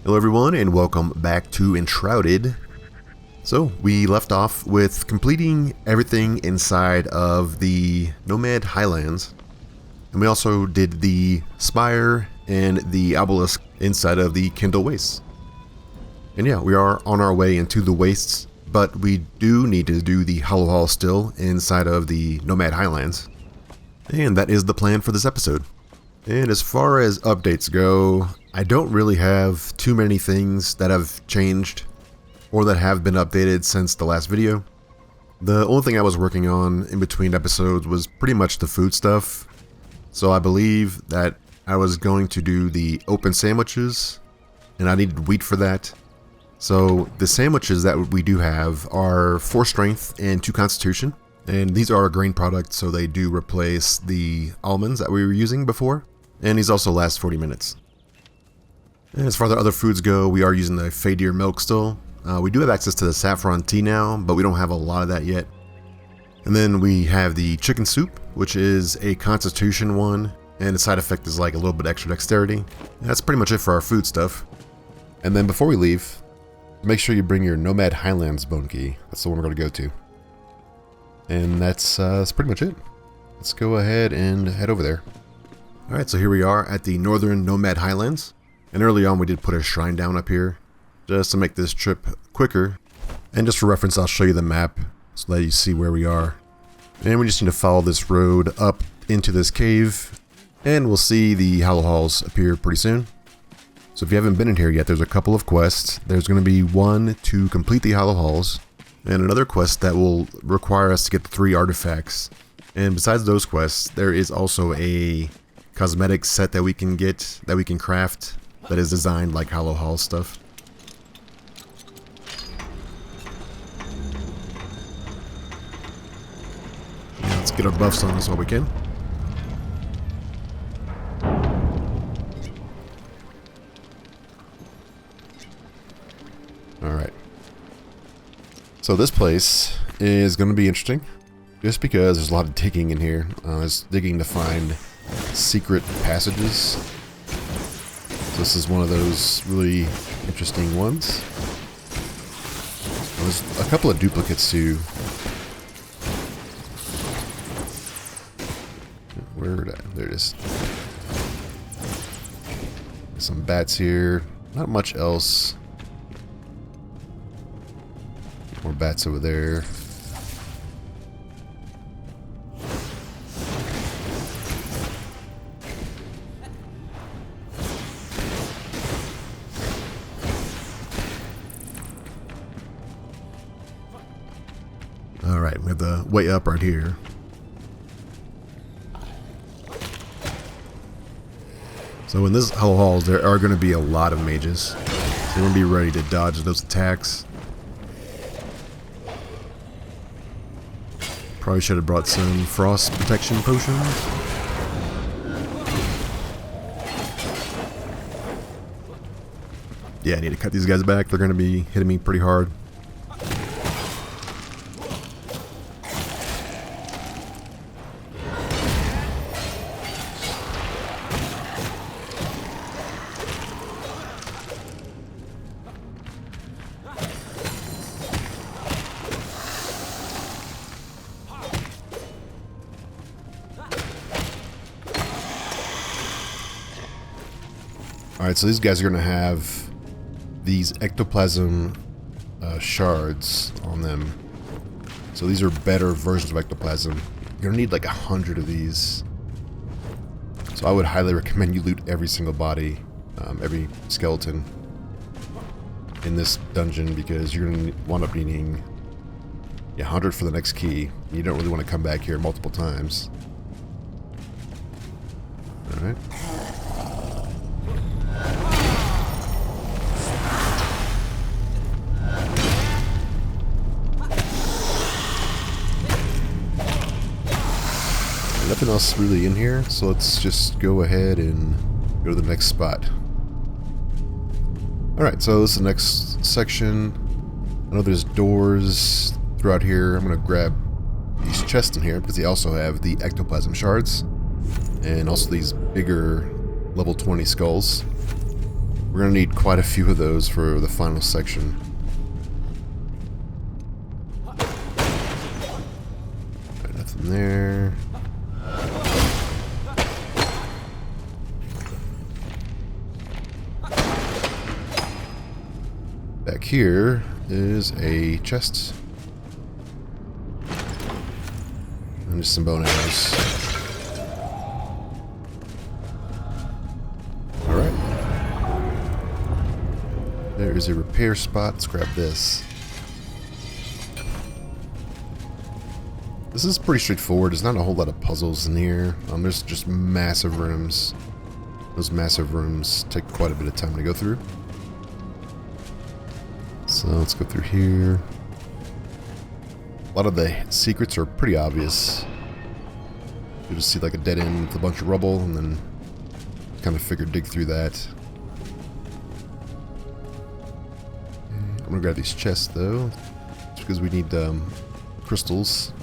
Hello everyone and welcome back to Enshrouded. So we left off with completing everything inside of the Nomad Highlands, and we also did the spire and the obelisk inside of the Kindle Wastes. And yeah, we are on our way into the Wastes, but we do need to do the Hollow Hall still inside of the Nomad Highlands. And that is the plan for this episode. And as far as updates go, I don't really have too many things that have changed or that have been updated since the last video. The only thing I was working on in between episodes was pretty much the food stuff. So I believe that I was going to do the open sandwiches, and I needed wheat for that. So the sandwiches that we do have are 4 strength and 2 constitution. And these are a grain product, so they do replace the almonds that we were using before. And these also last 40 minutes. And as far as the other foods go, we are using the Fadir milk still. We do have access to the saffron tea now, but we don't have a lot of that yet. And then we have the chicken soup, which is a constitution one, and the side effect is like a little bit extra dexterity. And that's pretty much it for our food stuff. And then before we leave, make sure you bring your Nomad Highlands bone key. That's the one we're going to go to. And that's pretty much it. Let's go ahead and head over there. Alright, so here we are at the northern Nomad Highlands. And early on we did put a shrine down up here, just to make this trip quicker. And just for reference, I'll show you the map, so that you see where we are. And we just need to follow this road up into this cave, and we'll see the Hollow Halls appear pretty soon. So if you haven't been in here yet, there's a couple of quests. There's going to be one to complete the Hollow Halls, and another quest that will require us to get the 3 artifacts. And besides those quests, there is also a cosmetic set that we can get, that we can craft, that is designed like Hollow Hall stuff. Yeah, let's get our buffs on this while we can. Alright. So this place is going to be interesting, just because there's a lot of digging in here. There's digging to find secret passages. So this is one of those really interesting ones. There's a couple of duplicates too. Where did I? There it is. There's some bats here. Not much else. More bats over there. Alright, we have the way up right here. So in this Hollow Halls, there are going to be a lot of mages. So you're going to be ready to dodge those attacks. Probably should have brought some frost protection potions. Yeah, I need to cut these guys back. They're going to be hitting me pretty hard. Alright, so these guys are going to have these ectoplasm shards on them. So these are better versions of ectoplasm. You're going to need like 100 of these. So I would highly recommend you loot every single body, every skeleton in this dungeon, because you're going to wind up needing 100 for the next key. You don't really want to come back here multiple times. Alright. Nothing else really in here, so let's just go ahead and go to the next spot. Alright, so this is the next section. I know there's doors throughout here. I'm going to grab these chests in here because they also have the ectoplasm shards and also these bigger level 20 skulls. We're We're gonna need quite a few of those for the final section. Right, nothing there. Back here is a chest. And just some bone arrows. Alright. There is a repair spot. Let's grab this. This is pretty straightforward. There's not a whole lot of puzzles in here. There's just massive rooms. Those massive rooms take quite a bit of time to go through. So let's go through here. A lot of the secrets are pretty obvious. You just see like a dead end with a bunch of rubble, and then kind of figure dig through that. I'm gonna grab these chests though, just because we need crystals.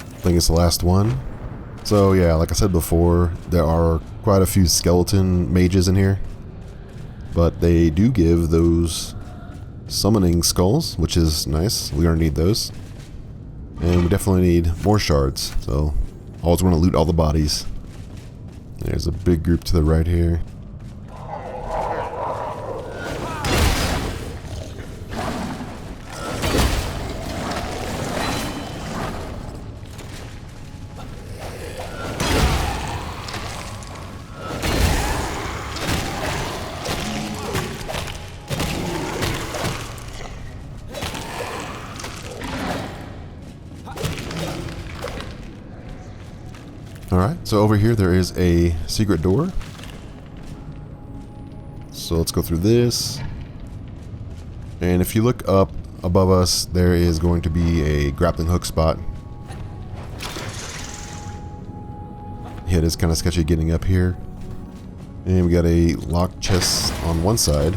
I think it's the last one. So yeah, like I said before, there are quite a few skeleton mages in here, but they do give those summoning skulls, which is nice. We're gonna need those, and we definitely need more shards. So always want to loot all the bodies. There's a big group to the right here. Alright, so over here there is a secret door. So let's go through this. And if you look up above us, there is going to be a grappling hook spot. Yeah, it is kind of sketchy getting up here. And we got a locked chest on one side.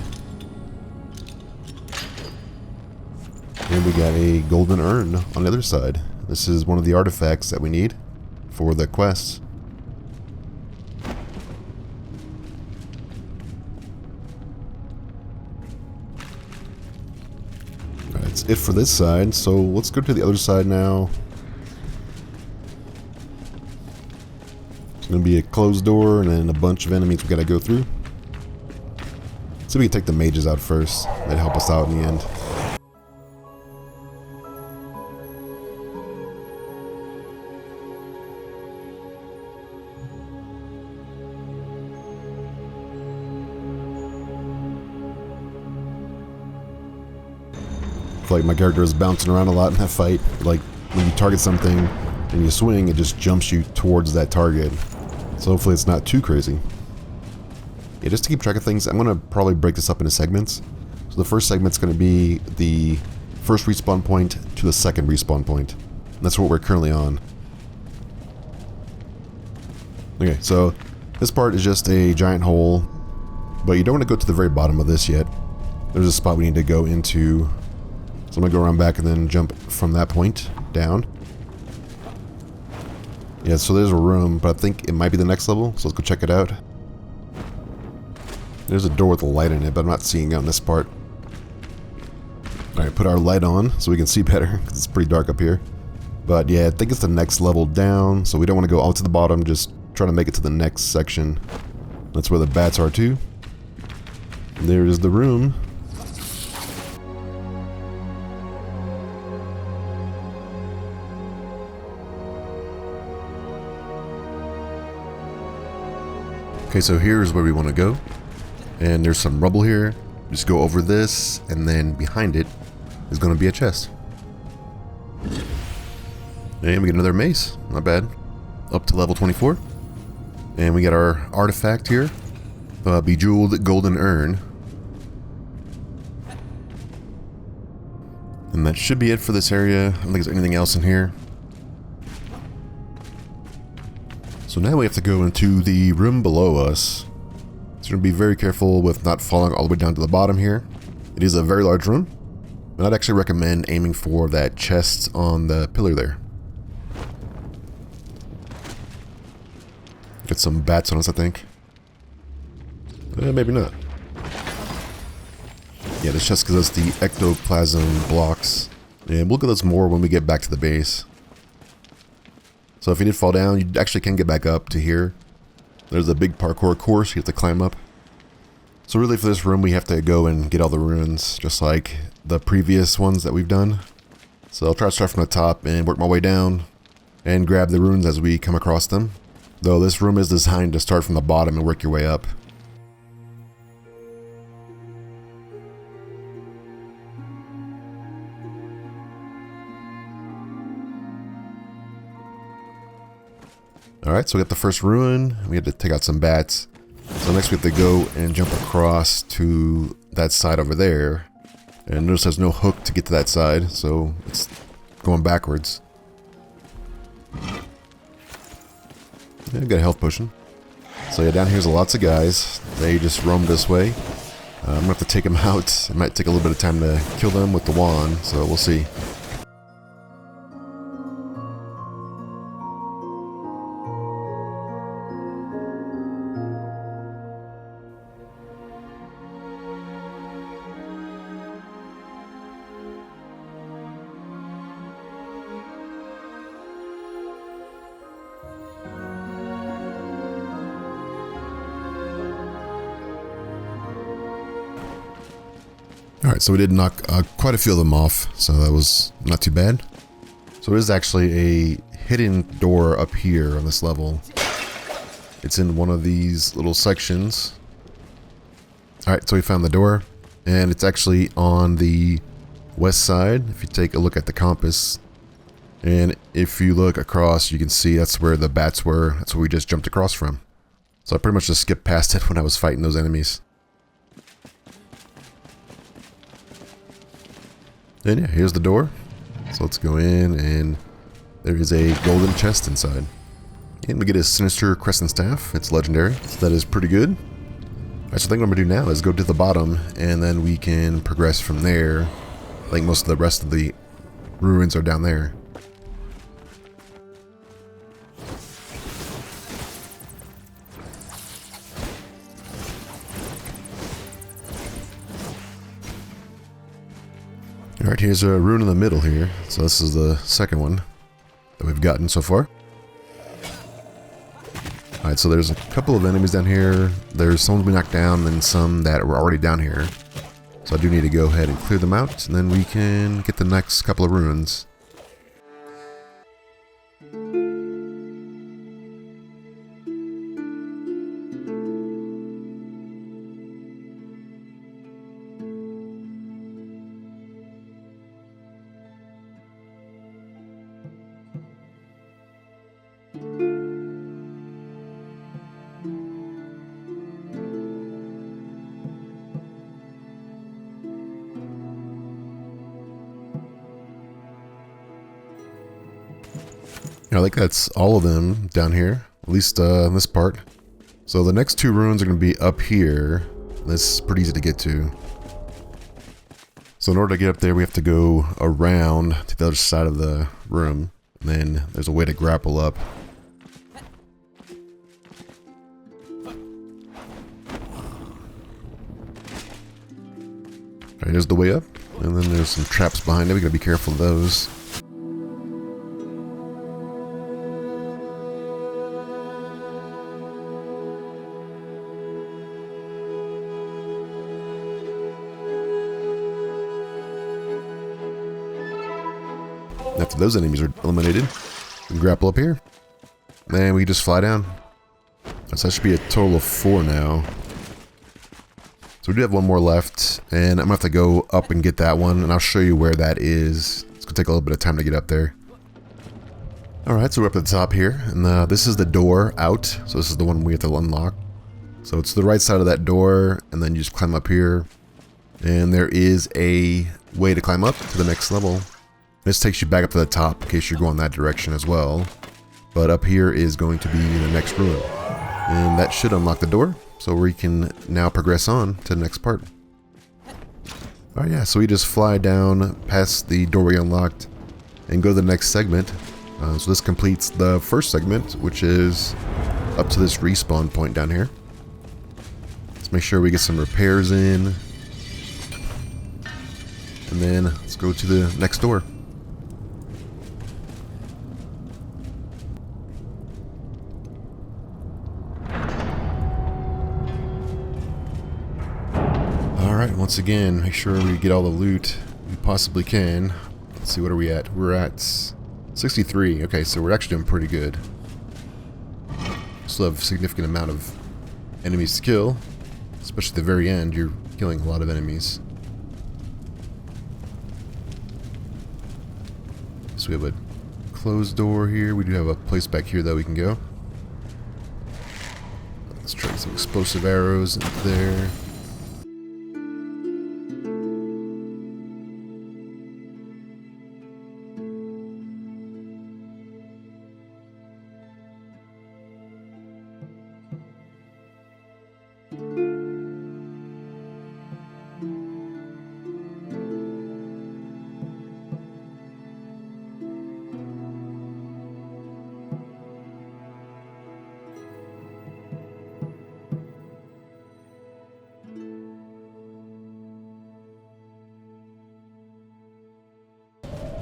And we got a golden urn on the other side. This is one of the artifacts that we need for the quest. That's it for this side, so let's go to the other side now. It's going to be a closed door and then a bunch of enemies we gotta go through. So we can take the mages out first. They'd help us out in the end. Like my character is bouncing around a lot in that fight. Like when you target something and you swing, it just jumps you towards that target. So hopefully it's not too crazy. Yeah, just to keep track of things, I'm gonna probably break this up into segments. So the first segment's gonna be the first respawn point to the second respawn point. And that's what we're currently on. Okay, so this part is just a giant hole, but you don't want to go to the very bottom of this yet. There's a spot we need to go into. So I'm going to go around back and then jump from that point down. Yeah, so there's a room, but I think it might be the next level, so let's go check it out. There's a door with a light in it, but I'm not seeing it on this part. Alright, put our light on so we can see better, because it's pretty dark up here. But yeah, I think it's the next level down, so we don't want to go all to the bottom, just try to make it to the next section. That's where the bats are too. And there is the room. Okay, so here's where we want to go, and there's some rubble here. Just go over this, and then behind it is going to be a chest. And we get another mace. Not bad. Up to level 24. And we got our artifact here. Bejeweled golden urn. And that should be it for this area. I don't think there's anything else in here. So now we have to go into the room below us. So we're going to be very careful with not falling all the way down to the bottom here. It is a very large room. And I'd actually recommend aiming for that chest on the pillar there. Get some bats on us, I think. Maybe not. Yeah, this chest gives us the ectoplasm blocks. And we'll get those more when we get back to the base. So if you did fall down, you actually can get back up to here. There's a big parkour course you have to climb up. So really for this room, we have to go and get all the runes, just like the previous ones that we've done. So I'll try to start from the top and work my way down and grab the runes as we come across them. Though this room is designed to start from the bottom and work your way up. Alright, so we got the first ruin. We had to take out some bats. So next we have to go and jump across to that side over there. And notice there's no hook to get to that side, so it's going backwards. Yeah, got a health potion. So yeah, down here's lots of guys. They just roam this way. I'm gonna have to take them out. It might take a little bit of time to kill them with the wand, so we'll see. Alright, so we did knock quite a few of them off, so that was not too bad. So there is actually a hidden door up here on this level. It's in one of these little sections. Alright, so we found the door, and it's actually on the west side, if you take a look at the compass. And if you look across, you can see that's where the bats were. That's where we just jumped across from. So I pretty much just skipped past it when I was fighting those enemies. And yeah, here's the door. So let's go in, and there is a golden chest inside. And we get a sinister crescent staff. It's legendary, so that is pretty good. Alright, so the thing I'm going to do now is go to the bottom, and then we can progress from there. I think most of the rest of the ruins are down there. Alright, here's a rune in the middle here. So this is the second one that we've gotten so far. Alright, so there's a couple of enemies down here. There's some we knocked down and some that were already down here. So I do need to go ahead and clear them out, and then we can get the next couple of runes. I think that's all of them down here, at least in this part. So the next two ruins are going to be up here. This is pretty easy to get to. So in order to get up there, we have to go around to the other side of the room. And then there's a way to grapple up. Alright, here's the way up. And then there's some traps behind it. We gotta be careful of those. After those enemies are eliminated, we can grapple up here. And we just fly down. So that should be a total of 4 now. So we do have one more left, and I'm gonna have to go up and get that one, and I'll show you where that is. It's gonna take a little bit of time to get up there. Alright, so we're up at the top here, and this is the door out, so this is the one we have to unlock. So it's the right side of that door, and then you just climb up here, and there is a way to climb up to the next level. This takes you back up to the top in case you're going that direction as well. But up here is going to be the next room, and that should unlock the door, so we can now progress on to the next part. Alright, yeah, so we just fly down past the doorway unlocked and go to the next segment. So this completes the first segment, which is up to this respawn point down here. Let's make sure we get some repairs in. And then let's go to the next door. Alright, once again, make sure we get all the loot we possibly can. Let's see, what are we at? We're at 63. Okay, so we're actually doing pretty good. Still have a significant amount of enemies to kill. Especially at the very end, you're killing a lot of enemies. So we have a closed door here. We do have a place back here that we can go. Let's try some explosive arrows into there.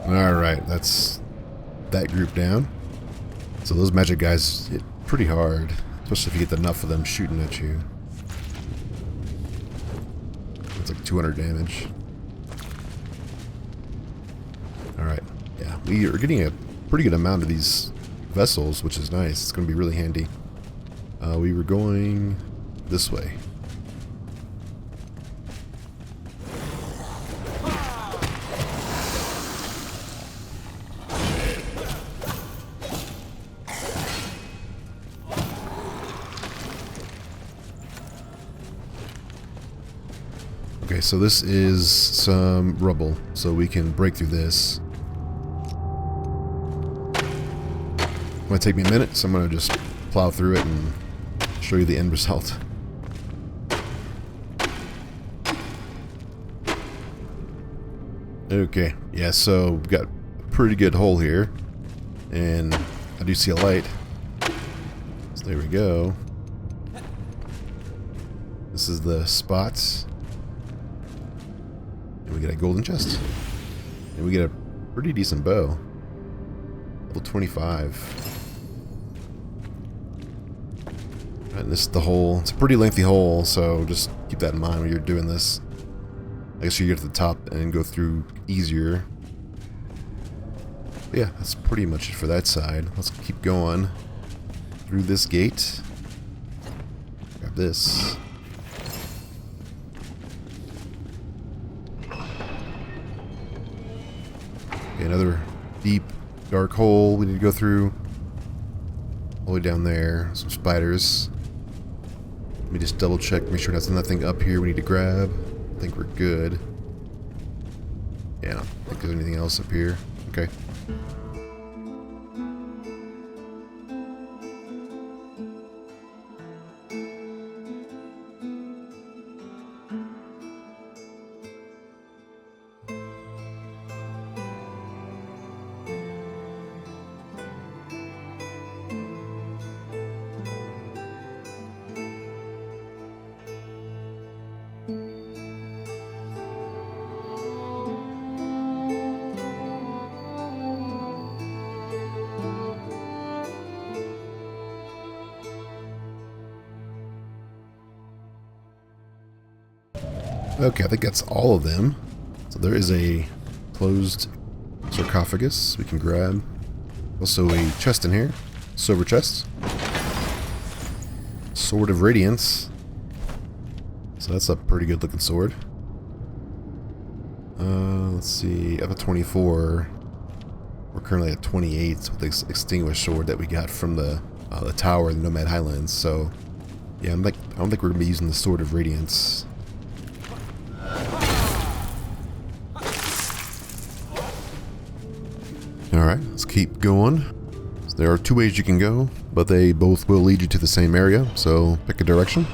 Alright, that's that group down. So those magic guys hit pretty hard, especially if you get enough of them shooting at you. It's like 200 damage. Alright, yeah, we are getting a pretty good amount of these vessels, which is nice. It's going to be really handy. We were going this way. Okay, so this is some rubble, so we can break through this. It might take me a minute, so I'm going to just plow through it and show you the end result. Okay, yeah, so we've got a pretty good hole here, and I do see a light. So there we go. This is the spots. And we get a golden chest. And we get a pretty decent bow. Level 25. And this is the hole. It's a pretty lengthy hole, so just keep that in mind when you're doing this. I guess you get to the top and go through easier. But yeah, that's pretty much it for that side. Let's keep going through this gate. Grab this. Okay, another deep, dark hole we need to go through. All the way down there. Some spiders. Let me just double check, make sure there's nothing up here we need to grab. I think we're good. Yeah, I don't think there's anything else up here. Okay. Okay, I think that's all of them. So there is a closed sarcophagus we can grab. Also a chest in here. Silver chest. Sword of Radiance. So that's a pretty good looking sword. Let's see, F24. We're currently at 28 with this extinguished sword that we got from the tower in the Nomad Highlands. So yeah, I don't think we're gonna be using the Sword of Radiance. Alright, let's keep going. So there are two ways you can go, but they both will lead you to the same area, so pick a direction.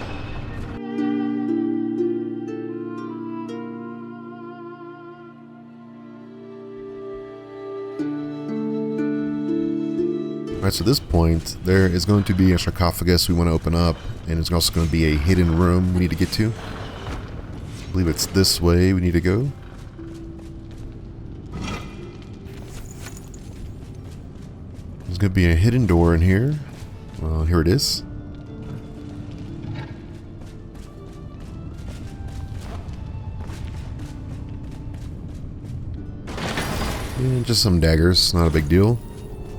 Alright, so at this point, there is going to be a sarcophagus we want to open up, and there's also going to be a hidden room we need to get to. I believe it's this way we need to go. There's going to be a hidden door in here. Well, here it is. And just some daggers, not a big deal.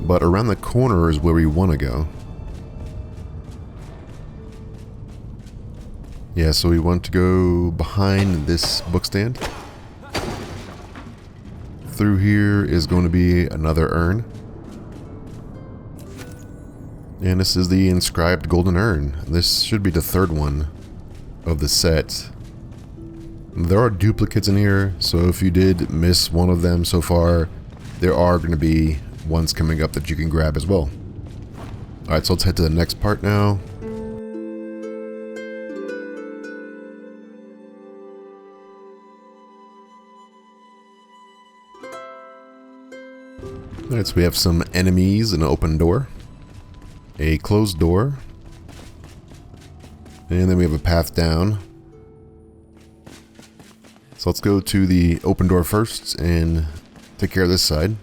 But around the corner is where we want to go. Yeah, so we want to go behind this bookstand. Through here is going to be another urn. And this is the inscribed golden urn. This should be the third one of the set. There are duplicates in here, so if you did miss one of them so far, there are going to be ones coming up that you can grab as well. Alright, so let's head to the next part now. Alright, so we have some enemies, an open door, a closed door, and then we have a path down. So let's go to the open door first and take care of this side.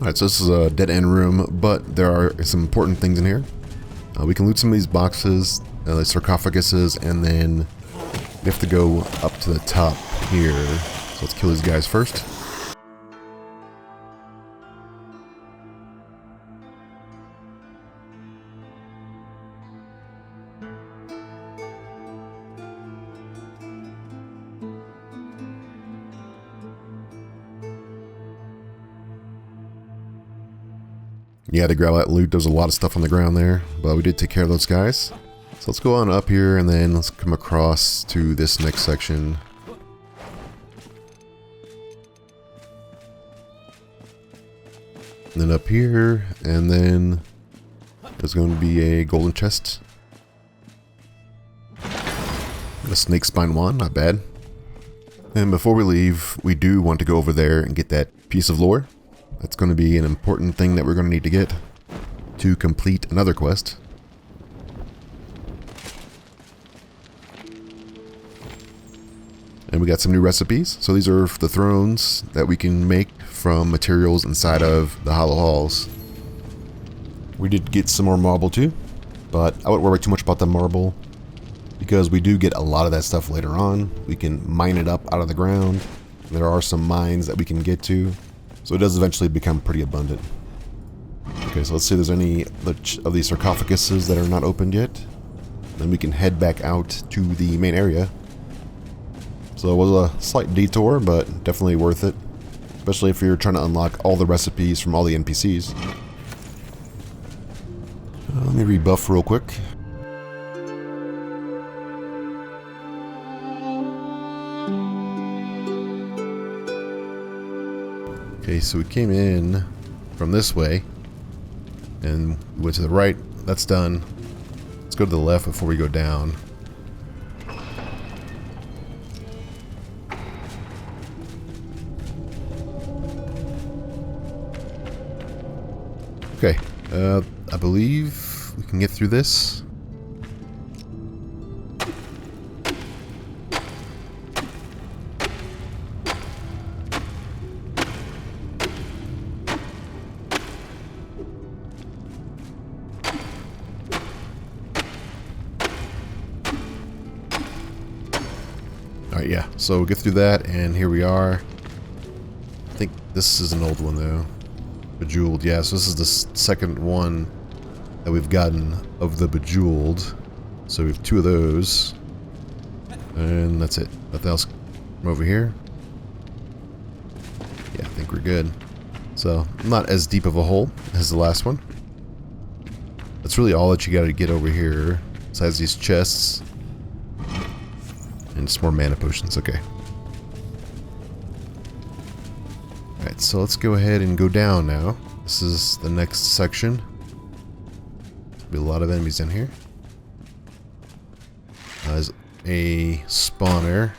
Alright, so this is a dead end room, but there are some important things in here. We can loot some of these boxes, like sarcophaguses, and then we have to go up to the top here. So let's kill these guys first. Yeah, to grab that loot, there's a lot of stuff on the ground there, but we did take care of those guys. So let's go on up here and then let's come across to this next section. And then up here, and then there's going to be a golden chest. A snake spine wand, not bad. And before we leave, we do want to go over there and get that piece of lore. That's going to be an important thing that we're going to need to get to complete another quest. And we got some new recipes. So these are the thrones that we can make from materials inside of the hollow halls. We did get some more marble too, but I wouldn't worry too much about the marble because we do get a lot of that stuff later on. We can mine it up out of the ground. There are some mines that we can get to. So it does eventually become pretty abundant. Okay, so let's see if there's any of these sarcophaguses that are not opened yet. Then we can head back out to the main area. So it was a slight detour, but definitely worth it. Especially if you're trying to unlock all the recipes from all the NPCs. Let me rebuff real quick. Okay, so we came in from this way and went to the right. That's done. Let's go to the left before we go down. Okay, I believe we can get through this. Alright, yeah. So we'll get through that, and here we are. I think this is an old one, though. Bejeweled, yeah. So this is the second one that we've gotten of the Bejeweled. So we have 2 of those. And that's it. Nothing else from over here. Yeah, I think we're good. So, not as deep of a hole as the last one. That's really all that you gotta get over here. Besides these chests. And just more mana potions, okay. Alright, so let's go ahead and go down now. This is the next section. There'll be a lot of enemies in here. There's a spawner.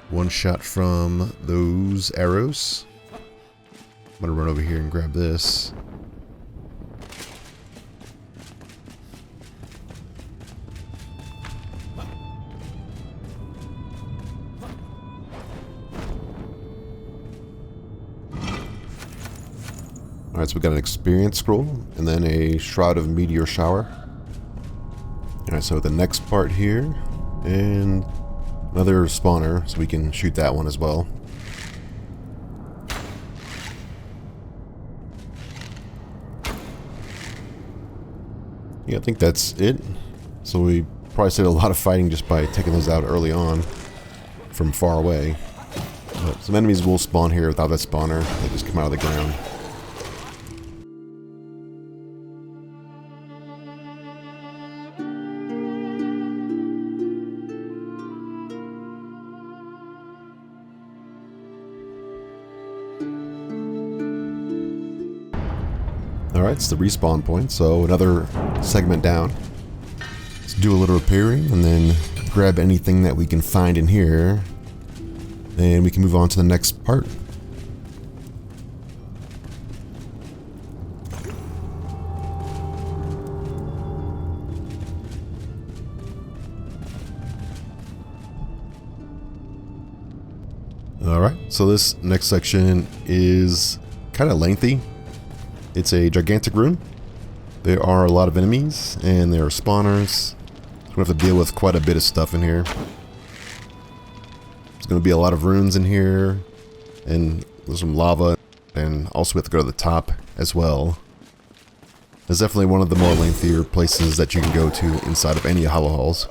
One shot from those arrows. I'm gonna run over here and grab this. Alright, so we got an experience scroll and then a shroud of meteor shower. Alright, so the next part here, and another spawner, so we can shoot that one as well. Yeah, I think that's it. So we probably saved a lot of fighting just by taking those out early on from far away. But some enemies will spawn here without that spawner. They just come out of the ground. Alright, it's the respawn point, so another segment down. Let's do a little repairing and then grab anything that we can find in here. And we can move on to the next part. Alright, so this next section is kind of lengthy. It's a gigantic room. There are a lot of enemies, and there are spawners. So we have to deal with quite a bit of stuff in here. There's going to be a lot of runes in here, and there's some lava, and also we have to go to the top as well. It's definitely one of the more lengthier places that you can go to inside of any hollow halls.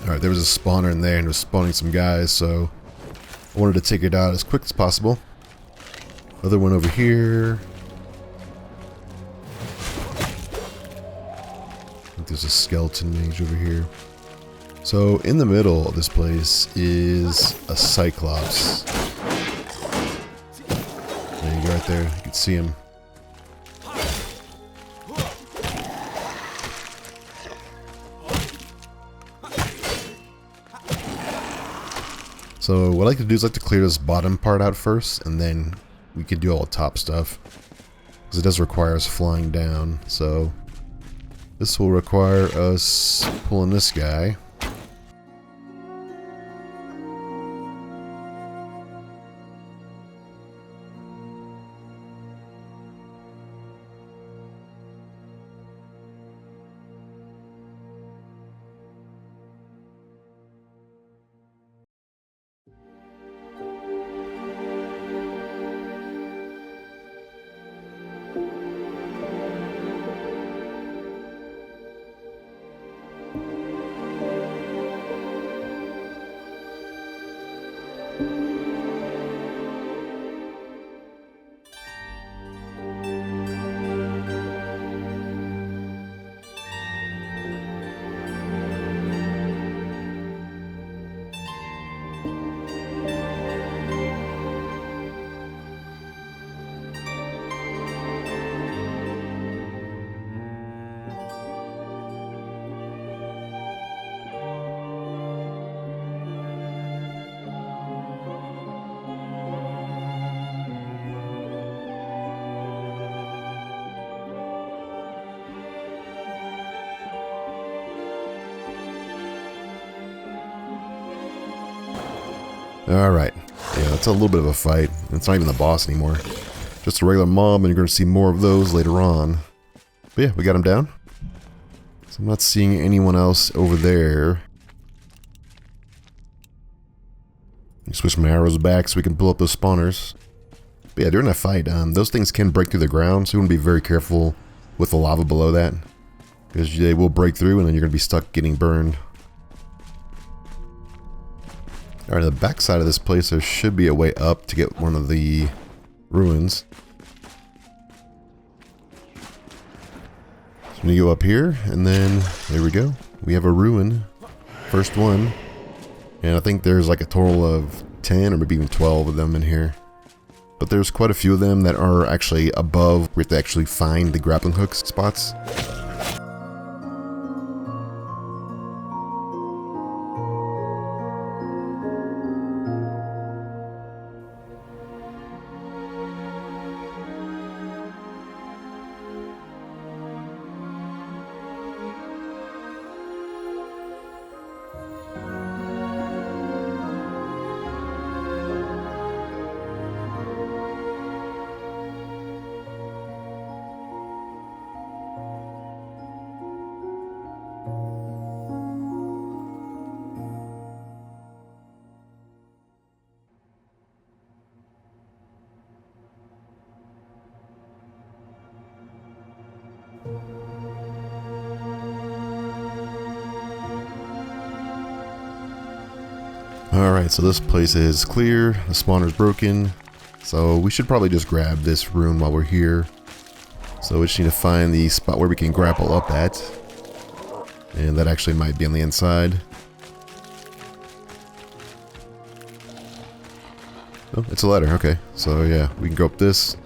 Alright, there was a spawner in there and it was spawning some guys, so I wanted to take it out as quick as possible. Another one over here. I think there's a skeleton mage over here. So in the middle of this place is a cyclops. There you go, right there. You can see him. So what I like to do is like to clear this bottom part out first, and then we can do all the top stuff. Because it does require us flying down, so this will require us pulling this guy. Alright. Yeah, that's a little bit of a fight. It's not even the boss anymore. Just a regular mob, and you're going to see more of those later on. But yeah, we got him down. So I'm not seeing anyone else over there. Switch my arrows back so we can pull up those spawners. But yeah, during that fight, those things can break through the ground, so you want to be very careful with the lava below that. Because they will break through and then you're going to be stuck getting burned. Alright, the back side of this place, there should be a way up to get one of the ruins. So we go up here, and then there we go. We have a ruin. First one. And I think there's like a total of 10 or maybe even 12 of them in here. But there's quite a few of them that are actually above. We have to actually find the grappling hook spots. Alright, so this place is clear, the spawner's broken, so we should probably just grab this room while we're here. So we just need to find the spot where we can grapple up at, and that actually might be on the inside. Oh, it's a ladder, okay, so yeah, we can go up this.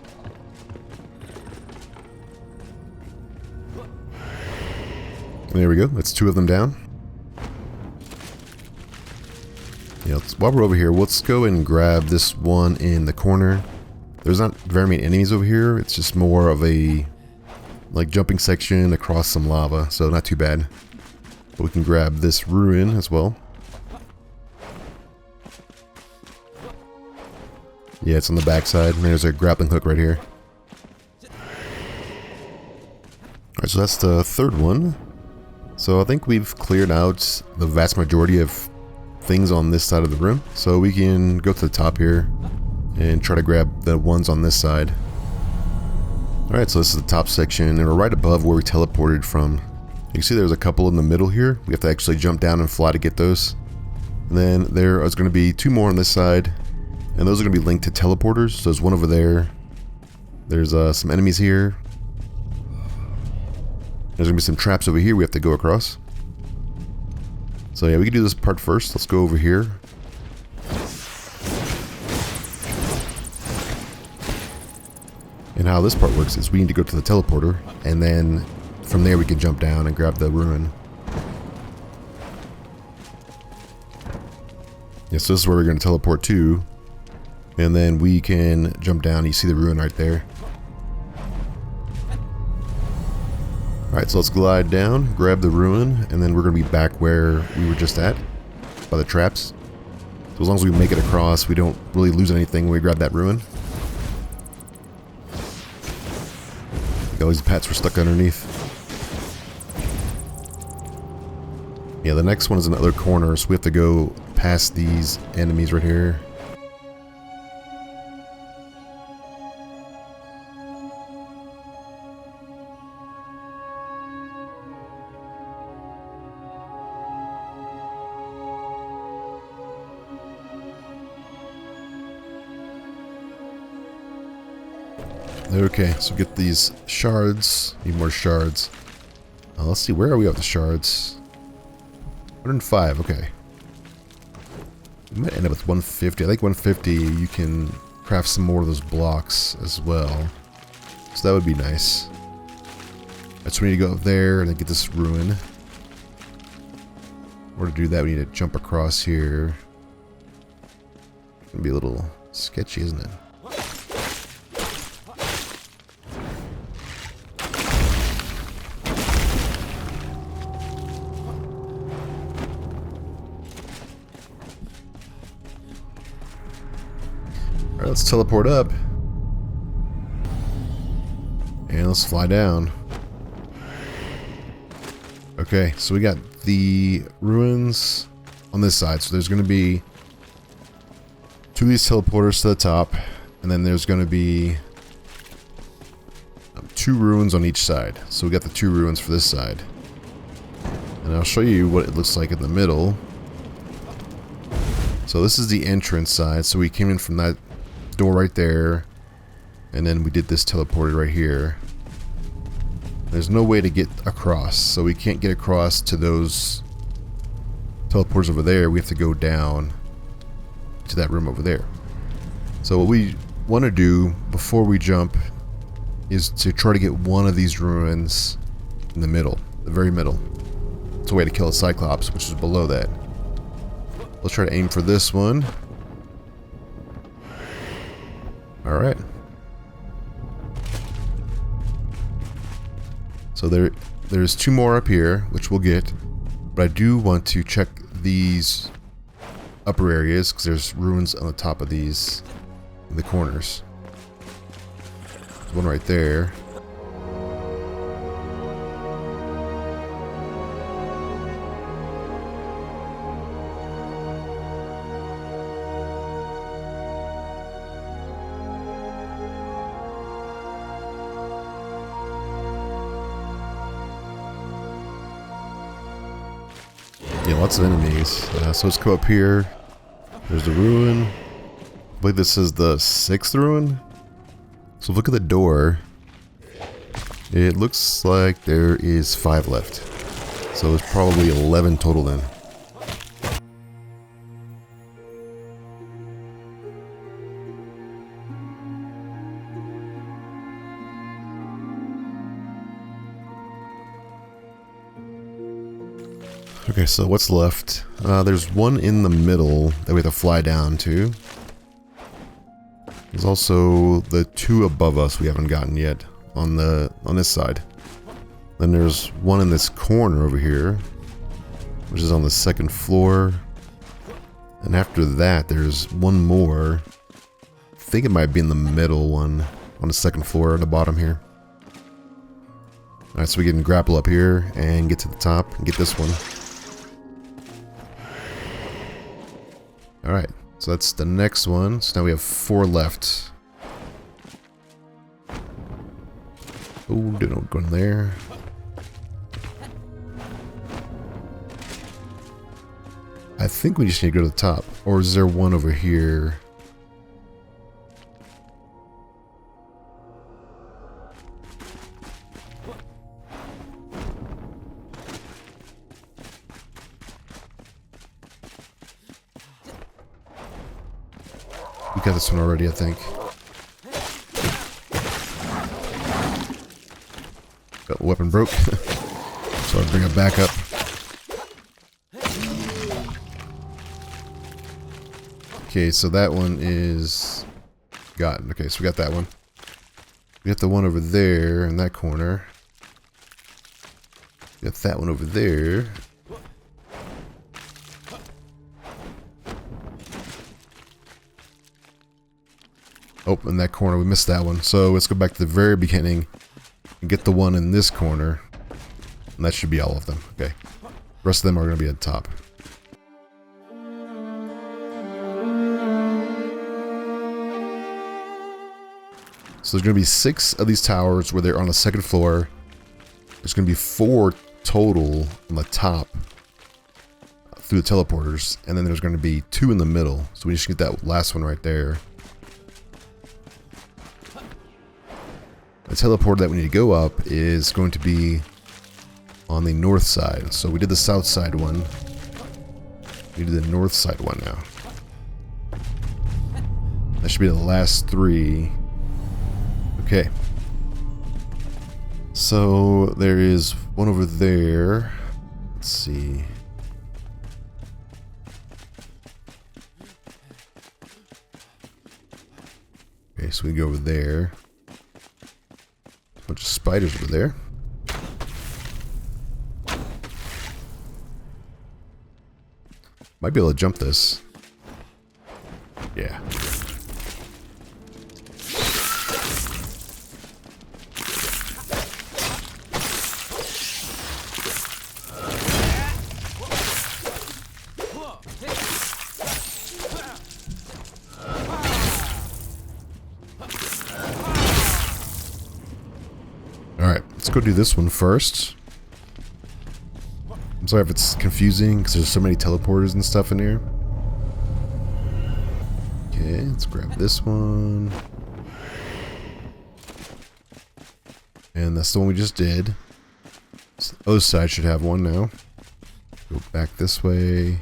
There we go, that's 2 of them down. Yeah, while we're over here, let's go and grab this one in the corner. There's not very many enemies over here. It's just more of a like jumping section across some lava, so not too bad. But we can grab this ruin as well. Yeah, it's on the back side. There's a grappling hook right here. Alright, so that's the 3rd one. So I think we've cleared out the vast majority of things on this side of the room, so we can go to the top here and try to grab the ones on this side. Alright, so this is the top section, and we're right above where we teleported from. You can see there's a couple in the middle here. We have to actually jump down and fly to get those. And then there is going to be 2 more on this side, and those are going to be linked to teleporters. So there's one over there. There's some enemies here. There's going to be some traps over here we have to go across. So yeah, we can do this part first. Let's go over here. And how this part works is we need to go to the teleporter, and then from there we can jump down and grab the ruin. Yeah, so this is where we're going to teleport to, and then we can jump down. You see the ruin right there. Alright, so let's glide down, grab the ruin, and then we're going to be back where we were just at, by the traps. So as long as we make it across, we don't really lose anything when we grab that ruin. All these pets were stuck underneath. Yeah, the next one is in the other corner, so we have to go past these enemies right here. Okay, so get these shards. Need more shards. Let's see, where are we at the shards? 105, okay. We might end up with 150. I think 150 you can craft some more of those blocks as well. So that would be nice. That's we need to go up there and then get this ruin. In order to do that, we need to jump across here. It's gonna be a little sketchy, isn't it? Alright, let's teleport up. And let's fly down. Okay, so we got the ruins on this side. So there's going to be 2 of these teleporters to the top. And then there's going to be 2 ruins on each side. So we got the 2 ruins for this side. And I'll show you what it looks like in the middle. So this is the entrance side. So we came in from that door right there. And then we did this teleporter right here. There's no way to get across. So we can't get across to those teleporters over there. We have to go down to that room over there. So what we want to do before we jump is to try to get one of these ruins in the middle, the very middle. It's a way to kill a Cyclops, which is below that. Let's try to aim for this one. Alright. So there's 2 more up here, which we'll get. But I do want to check these upper areas, because there's ruins on the top of these, in the corners. There's one right there. Yeah, lots of enemies. So let's go up here. There's the ruin. I believe this is the 6th ruin. So look at the door. It looks like there is 5 left. So there's probably 11 total then. Okay, so what's left? There's one in the middle that we have to fly down to. There's also the 2 above us we haven't gotten yet on this side. Then there's one in this corner over here, which is on the 2nd floor. And after that, there's one more. I think it might be in the middle one on the 2nd floor at the bottom here. Alright, so we can grapple up here and get to the top and get this one. Alright, so that's the next one. So now we have 4 left. Oh, don't go in there. I think we just need to go to the top. Or is there one over here? We got this one already, I think. Got the weapon broke. So I'll bring it back up. Okay, so that one is gotten. Okay, so we got that one. We got the one over there in that corner. We got that one over there. Oh, in that corner, we missed that one. So let's go back to the very beginning and get the one in this corner. And that should be all of them. Okay. The rest of them are going to be at the top. So there's going to be 6 of these towers where they're on the 2nd floor. There's going to be 4 total on the top through the teleporters. And then there's going to be 2 in the middle. So we just get that last one right there. The teleporter that we need to go up is going to be on the north side. So we did the south side one. We did the north side one now. That should be the last 3. Okay. So there is one over there. Let's see. Okay, so we go over there. Bunch of spiders over there. Might be able to jump this. Yeah. Alright, let's go do this one first. I'm sorry if it's confusing because there's so many teleporters and stuff in here. Okay, let's grab this one. And that's the one we just did. So the other side should have one now. Go back this way.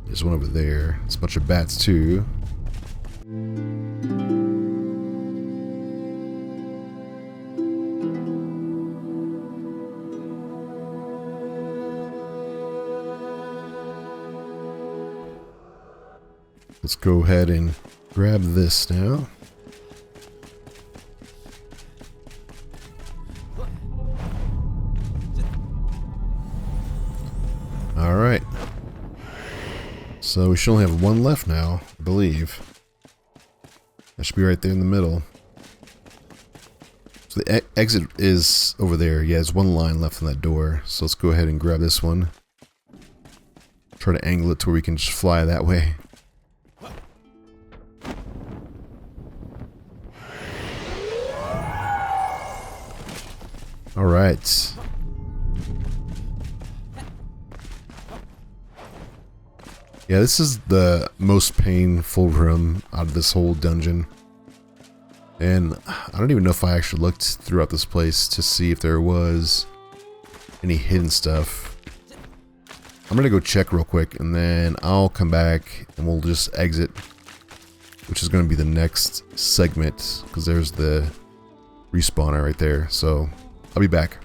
There's one over there. It's a bunch of bats too. Let's go ahead and grab this now. Alright. So we should only have one left now, I believe. That should be right there in the middle. So the exit is over there. Yeah, there's one line left on that door. So let's go ahead and grab this one. Try to angle it to where we can just fly that way. Alright. Yeah, this is the most painful room out of this whole dungeon. And I don't even know if I actually looked throughout this place to see if there was any hidden stuff. I'm gonna go check real quick and then I'll come back and we'll just exit, which is gonna be the next segment because there's the respawner right there. So I'll be back.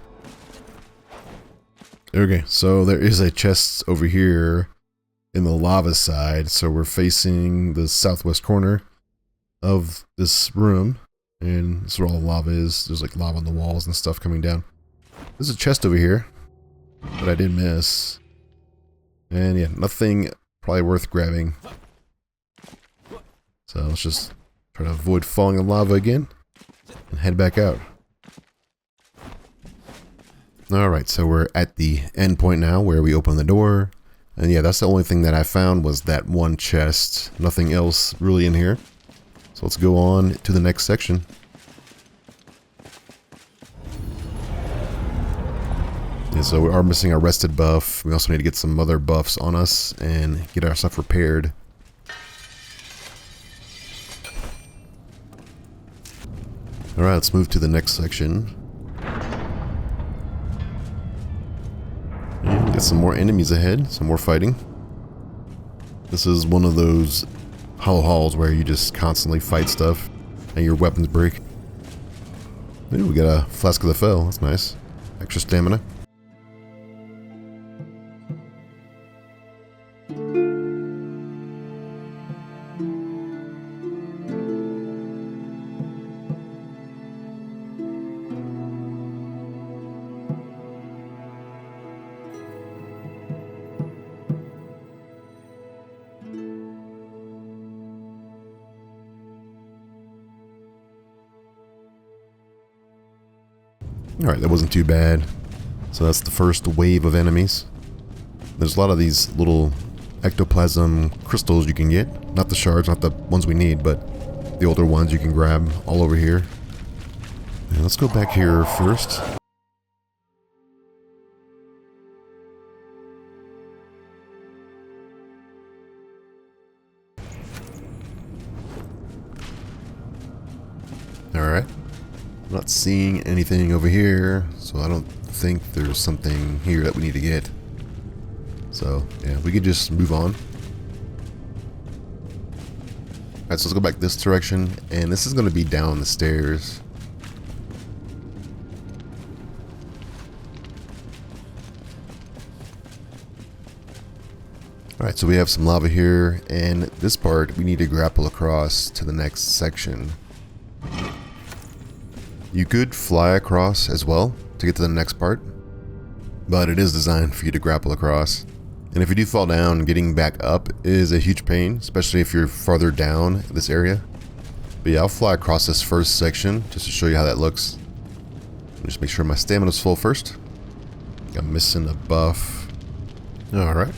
Okay, so there is a chest over here in the lava side. So we're facing the southwest corner of this room. And this is where all the lava is. There's like lava on the walls and stuff coming down. There's a chest over here that I did miss. And yeah, nothing probably worth grabbing. So let's just try to avoid falling in lava again and head back out. Alright, so we're at the end point now where we open the door. And yeah, that's the only thing that I found was that one chest. Nothing else really in here. So let's go on to the next section. Yeah, so we are missing our rested buff. We also need to get some other buffs on us and get our stuff repaired. Alright, let's move to the next section. And get some more enemies ahead, some more fighting. This is one of those hollow halls where you just constantly fight stuff and your weapons break. Ooh, we got a flask of the fell, that's nice. Extra stamina. Alright, that wasn't too bad. So that's the first wave of enemies. There's a lot of these little ectoplasm crystals you can get. Not the shards, not the ones we need, but the older ones you can grab all over here. And let's go back here first. Alright. I'm not seeing anything over here, so I don't think there's something here that we need to get. So, yeah, we could just move on. Alright, so let's go back this direction, and this is going to be down the stairs. Alright, so we have some lava here, and this part we need to grapple across to the next section. You could fly across as well to get to the next part, but it is designed for you to grapple across. And if you do fall down, getting back up is a huge pain, especially if you're farther down this area. But yeah, I'll fly across this first section just to show you how that looks. Just make sure my stamina's full first. I'm missing a buff. Alright.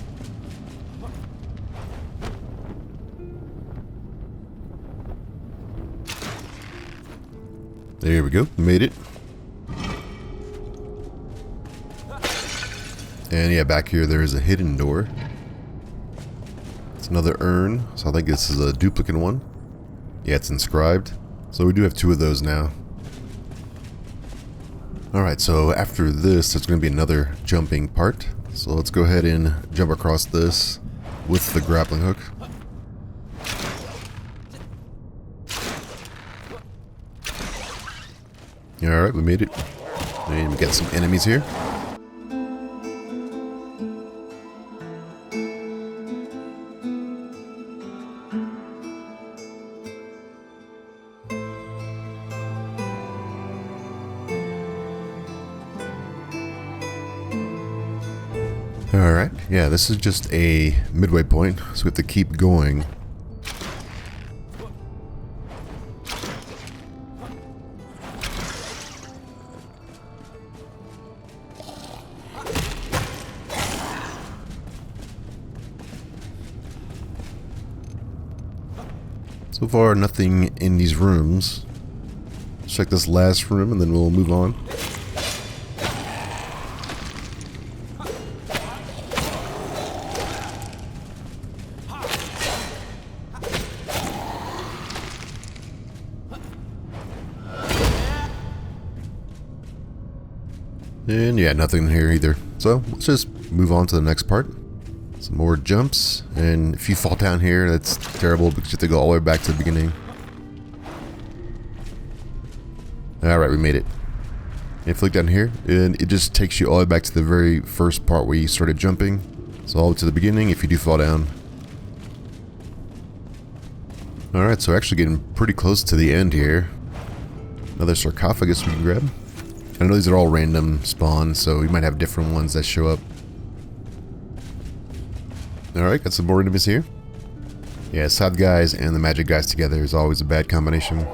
There we go. Made it. And yeah, back here there is a hidden door. It's another urn. So I think this is a duplicate one. Yeah, it's inscribed. So we do have 2 of those now. Alright, so after this, there's going to be another jumping part. So let's go ahead and jump across this with the grappling hook. Alright, we made it. And we got some enemies here. Alright, yeah, this is just a midway point, so we have to keep going. So far, nothing in these rooms. Let's check this last room and then we'll move on. And yeah, nothing here either. So let's just move on to the next part. Some more jumps. And if you fall down here, that's terrible because you have to go all the way back to the beginning. Alright, we made it. And flick down here, and it just takes you all the way back to the very first part where you started jumping. So all the way to the beginning if you do fall down. Alright, so actually getting pretty close to the end here. Another sarcophagus we can grab. I know these are all random spawns, so we might have different ones that show up. Alright, got some more enemies here. Yeah, side guys and the magic guys together is always a bad combination.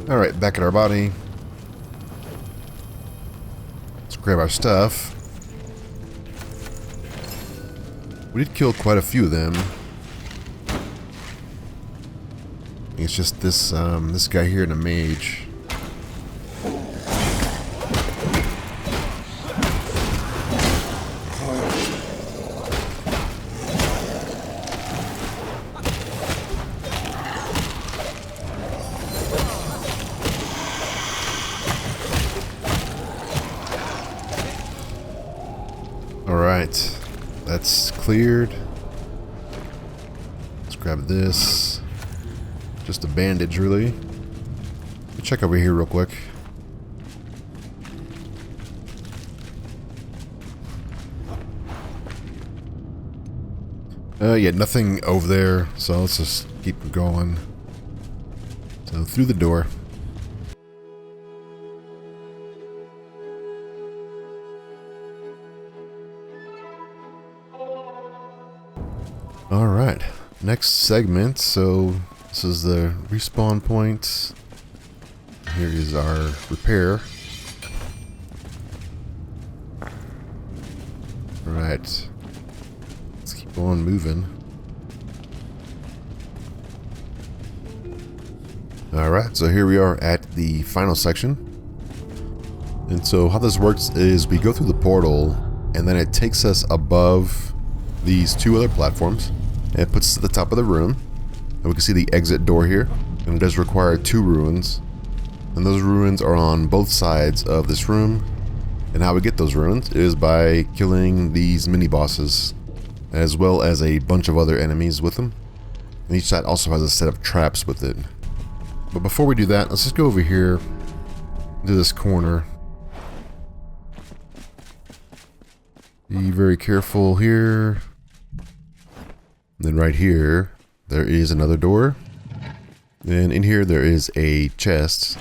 Alright, back at our body. Let's grab our stuff. We did kill quite a few of them. It's just this this guy here and a mage. Alright, that's cleared. Let's grab this. Just a bandage, really. Let me check over here real quick. Yeah, nothing over there, so let's just keep going. So, through the door. Alright, next segment. So this is the respawn point. Here is our repair. Alright, let's keep on moving. Alright, so here we are at the final section. And so how this works is we go through the portal and then it takes us above these 2 other platforms. And it puts us at the top of the room. And we can see the exit door here. And it does require 2 ruins. And those ruins are on both sides of this room. And how we get those ruins is by killing these mini-bosses, as well as a bunch of other enemies with them. And each side also has a set of traps with it. But before we do that, let's just go over here to this corner. Be very careful here. And then right here, there is another door. And in here there is a chest.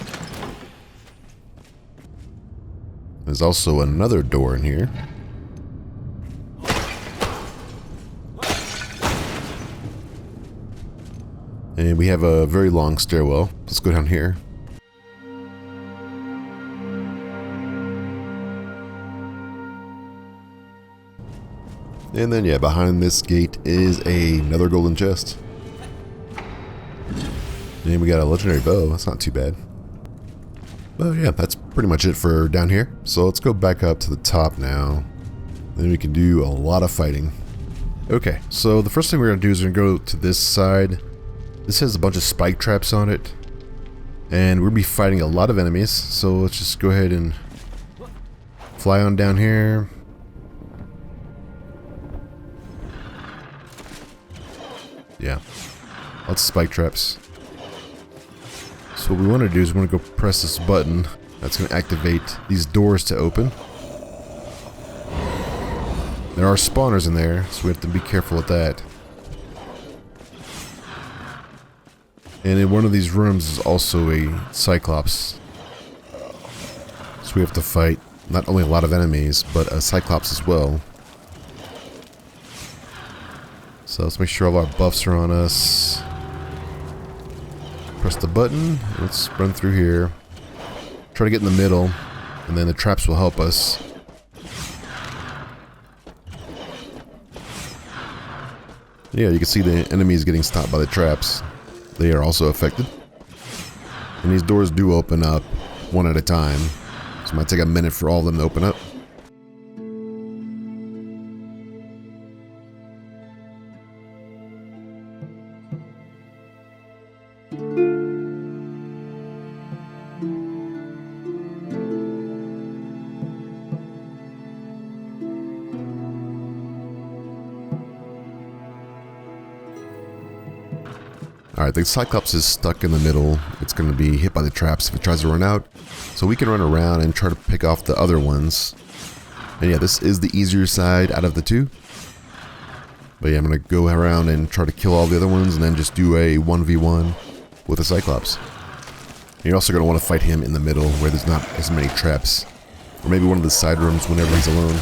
There's also another door in here. And we have a very long stairwell. Let's go down here. And then, yeah, behind this gate is another golden chest. And we got a legendary bow. That's not too bad. But yeah, that's pretty much it for down here. So let's go back up to the top now. Then we can do a lot of fighting. Okay, so the first thing we're going to do is we're going to go to this side. This has a bunch of spike traps on it. And we're going to be fighting a lot of enemies. So let's just go ahead and fly on down here. Yeah, lots of spike traps. So what we want to do is we want to go press this button. That's going to activate these doors to open. There are spawners in there, so we have to be careful with that. And in one of these rooms is also a Cyclops. So we have to fight not only a lot of enemies, but a Cyclops as well. So let's make sure all our buffs are on us. Press the button. Let's run through here. Try to get in the middle, and then the traps will help us. Yeah, you can see the enemies getting stopped by the traps. They are also affected. And these doors do open up one at a time. So it might take a minute for all of them to open up. Alright, the Cyclops is stuck in the middle. It's going to be hit by the traps if it tries to run out. So we can run around and try to pick off the other ones. And yeah, this is the easier side out of the two. But yeah, I'm going to go around and try to kill all the other ones and then just do a 1v1 with the Cyclops. And you're also going to want to fight him in the middle where there's not as many traps. Or maybe one of the side rooms whenever he's alone.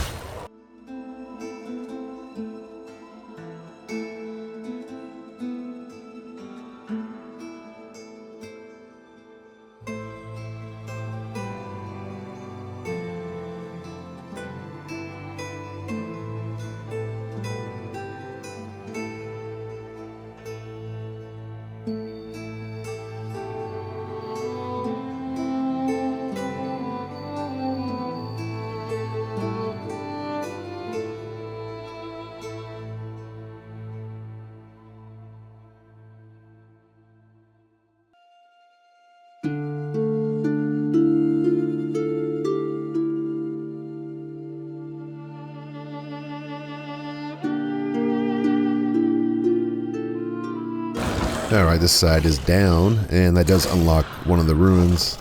Alright, this side is down, and that does unlock one of the ruins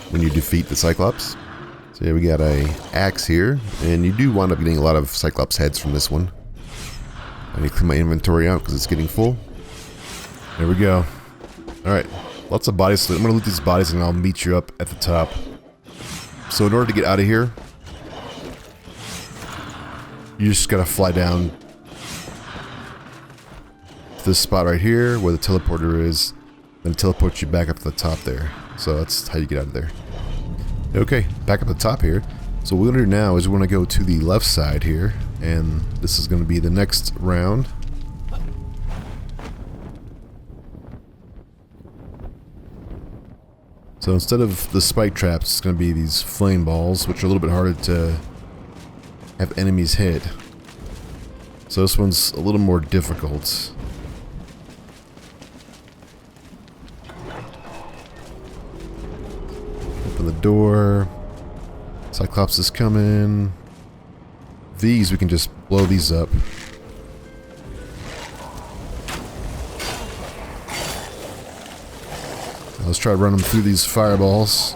when you defeat the Cyclops. So yeah, we got a axe here, and you do wind up getting a lot of Cyclops heads from this one. I need to clean my inventory out because it's getting full. There we go. Alright, lots of bodies, so I'm going to loot these bodies and I'll meet you up at the top. So in order to get out of here, you just gotta fly down this spot right here where the teleporter is, then teleport you back up to the top there. So that's how you get out of there. Okay, back up the top here. So what we're gonna do now is we're gonna go to the left side here, and this is gonna be the next round. So instead of the spike traps, it's gonna be these flame balls, which are a little bit harder to have enemies hit. So this one's a little more difficult. Open the door. Cyclops is coming. These, we can just blow these up. Let's try to run them through these fireballs.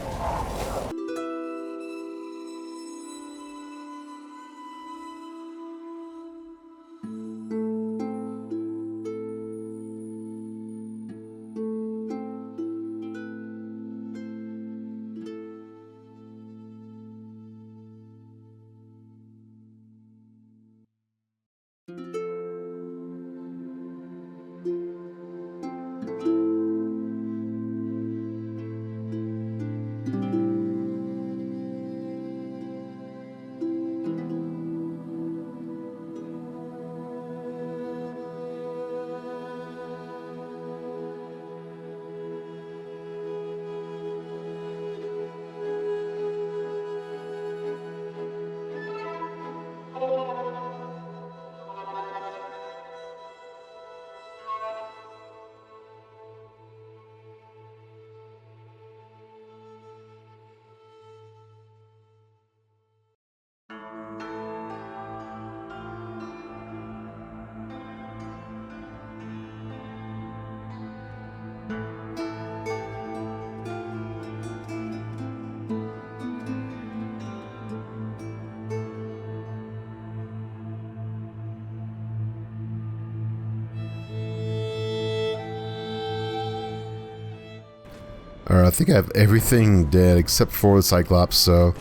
Alright, I think I have everything dead except for the Cyclops, so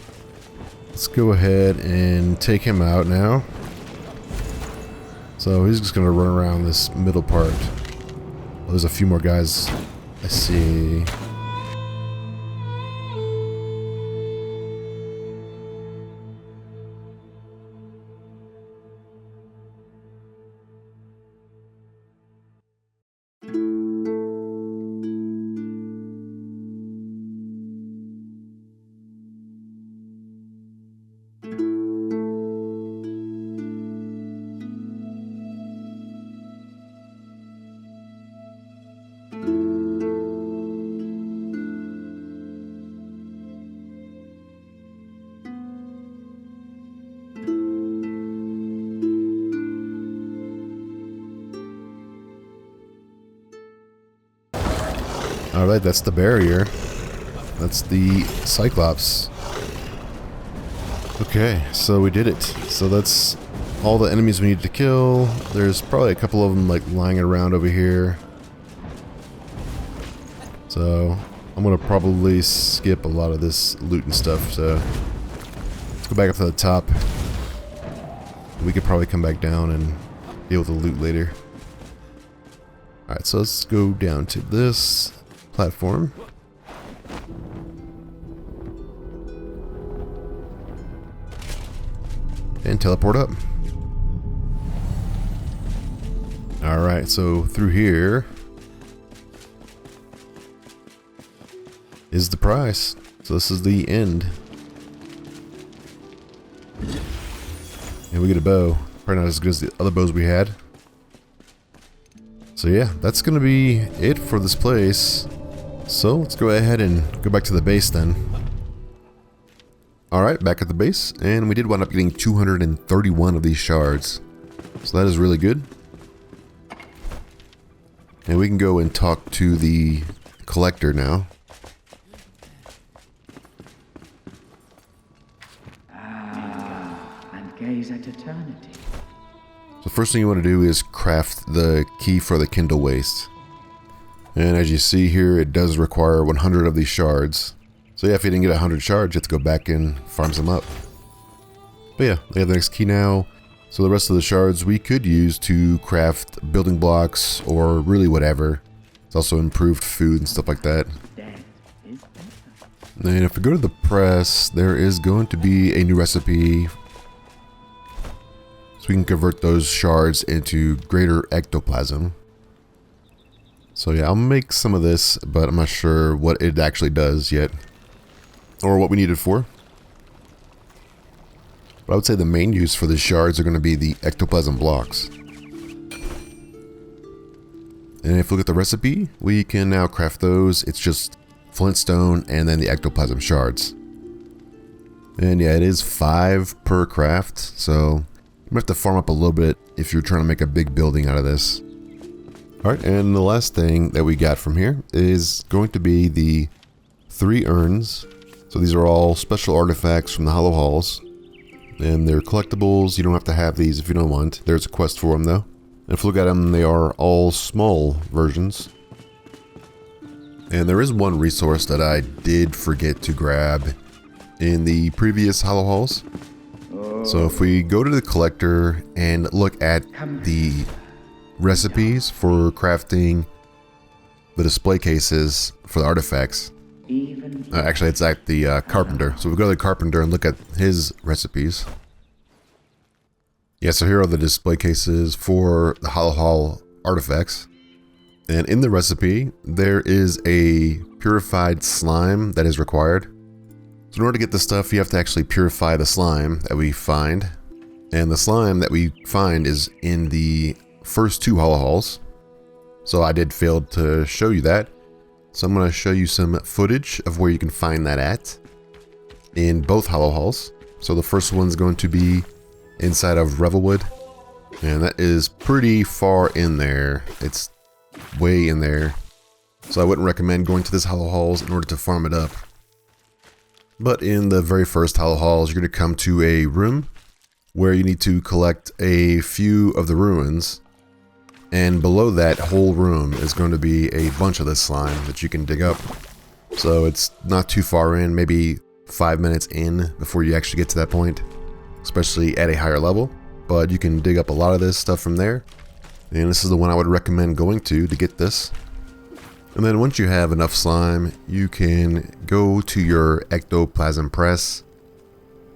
let's go ahead and take him out now. So he's just gonna run around this middle part. Well, there's a few more guys I see. Alright, that's the barrier. That's the Cyclops. Okay, so we did it. So that's all the enemies we need to kill. There's probably a couple of them like lying around over here. So I'm gonna probably skip a lot of this loot and stuff. So let's go back up to the top. We could probably come back down and deal with the loot later. Alright, so let's go down to this platform. And teleport up. Alright, so through here is the prize. So this is the end. And we get a bow. Probably not as good as the other bows we had. So yeah, that's gonna be it for this place. So let's go ahead and go back to the base then. Alright, back at the base, and we did wind up getting 231 of these shards. So that is really good. And we can go and talk to the collector now. And gaze at eternity. So first thing you want to do is craft the key for the Kindle Waste. And as you see here, it does require 100 of these shards. So yeah, if you didn't get 100 shards, you have to go back and farm some up. But yeah, we have the next key now. So the rest of the shards we could use to craft building blocks or really whatever. It's also improved food and stuff like that. And if we go to the press, there is going to be a new recipe. So we can convert those shards into greater ectoplasm. So yeah, I'll make some of this, but I'm not sure what it actually does yet. Or what we need it for. But I would say the main use for the shards are going to be the ectoplasm blocks. And if we look at the recipe, we can now craft those. It's just flintstone and then the ectoplasm shards. And yeah, it is 5 per craft, so you might have to farm up a little bit if you're trying to make a big building out of this. Alright, and the last thing that we got from here is going to be the 3 urns. So these are all special artifacts from the Hollow Halls. And they're collectibles. You don't have to have these if you don't want. There's a quest for them though. And if you look at them, they are all small versions. And there is one resource that I did forget to grab in the previous Hollow Halls. So if we go to the collector and look at the recipes for crafting the display cases for the artifacts. Actually, it's at the carpenter. So we go to the carpenter and look at his recipes. Yeah, so here are the display cases for the Hollow Hall artifacts. And in the recipe, there is a purified slime that is required. So in order to get this stuff, you have to actually purify the slime that we find. And the slime that we find is in the first 2 Hollow Halls. So I did fail to show you that. So I'm going to show you some footage of where you can find that at in both Hollow Halls. So the first one's going to be inside of Revelwood, and that is pretty far in there. It's way in there. So I wouldn't recommend going to this Hollow Halls in order to farm it up. But in the very first Hollow Halls, you're going to come to a room where you need to collect a few of the ruins. And below that whole room is going to be a bunch of this slime that you can dig up. So it's not too far in, maybe 5 minutes in before you actually get to that point, especially at a higher level. But you can dig up a lot of this stuff from there. And this is the one I would recommend going to get this. And then once you have enough slime, you can go to your ectoplasm press.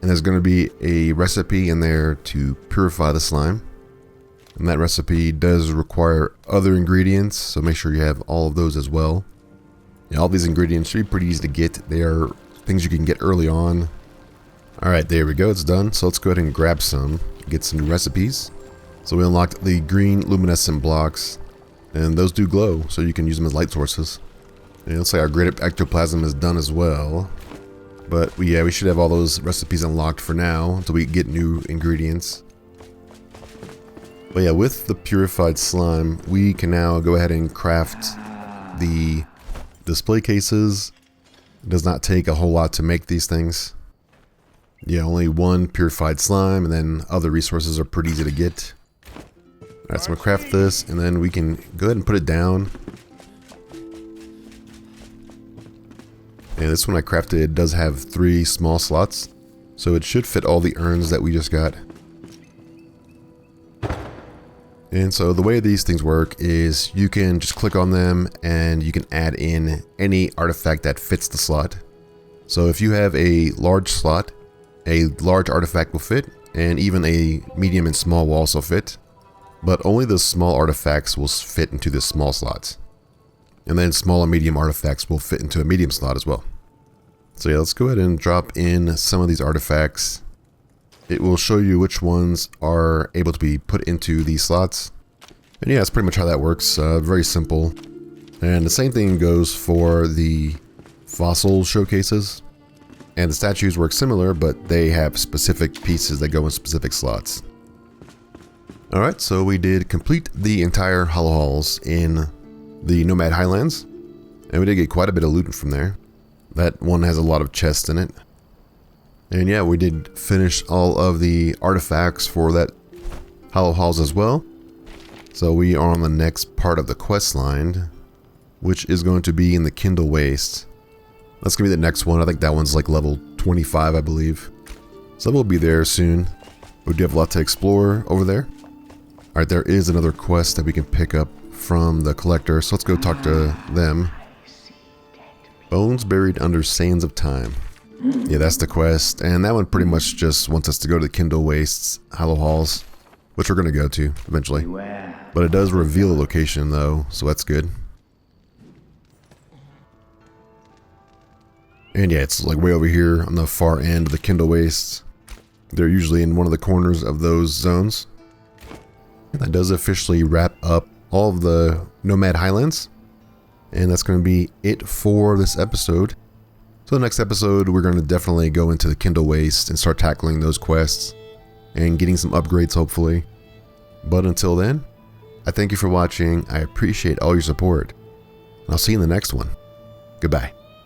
And there's going to be a recipe in there to purify the slime. And that recipe does require other ingredients, so make sure you have all of those as well. Yeah, all these ingredients should be pretty easy to get. They are things you can get early on. Alright, there we go, it's done. So let's go ahead and grab some, get some recipes. So we unlocked the green luminescent blocks, and those do glow, so you can use them as light sources. And it looks like our great ectoplasm is done as well. But yeah, we should have all those recipes unlocked for now until we get new ingredients. But yeah, with the purified slime, we can now go ahead and craft the display cases. It does not take a whole lot to make these things. Yeah, only 1 purified slime, and then other resources are pretty easy to get. Alright, so I'm gonna craft this, and then we can go ahead and put it down. And this one I crafted, it does have 3 small slots, so it should fit all the urns that we just got. And so the way these things work is you can just click on them and you can add in any artifact that fits the slot. So if you have a large slot, a large artifact will fit, and even a medium and small will also fit. But only the small artifacts will fit into the small slots. And then small and medium artifacts will fit into a medium slot as well. So yeah, let's go ahead and drop in some of these artifacts. It will show you which ones are able to be put into these slots. And yeah, that's pretty much how that works. Very simple. And the same thing goes for the fossil showcases. And the statues work similar, but they have specific pieces that go in specific slots. Alright, so we did complete the entire Hollow Halls in the Nomad Highlands. And we did get quite a bit of loot from there. That one has a lot of chests in it. And yeah, we did finish all of the artifacts for that Hollow Halls as well. So we are on the next part of the quest line, which is going to be in the Kindle Waste. That's going to be the next one. I think that one's like level 25, I believe. So we'll be there soon. We do have a lot to explore over there. Alright, there is another quest that we can pick up from the collector, so let's go talk to them. Bones buried under sands of time. Yeah, that's the quest, and that one pretty much just wants us to go to the Kindle Wastes, Hollow Halls, which we're going to go to eventually. But it does reveal a location though, so that's good. And yeah, it's like way over here on the far end of the Kindle Wastes. They're usually in one of the corners of those zones. And that does officially wrap up all of the Nomad Highlands. And that's going to be it for this episode. So the next episode, we're going to definitely go into the Kindle Waste and start tackling those quests and getting some upgrades, hopefully. But until then, I thank you for watching. I appreciate all your support. And I'll see you in the next one. Goodbye.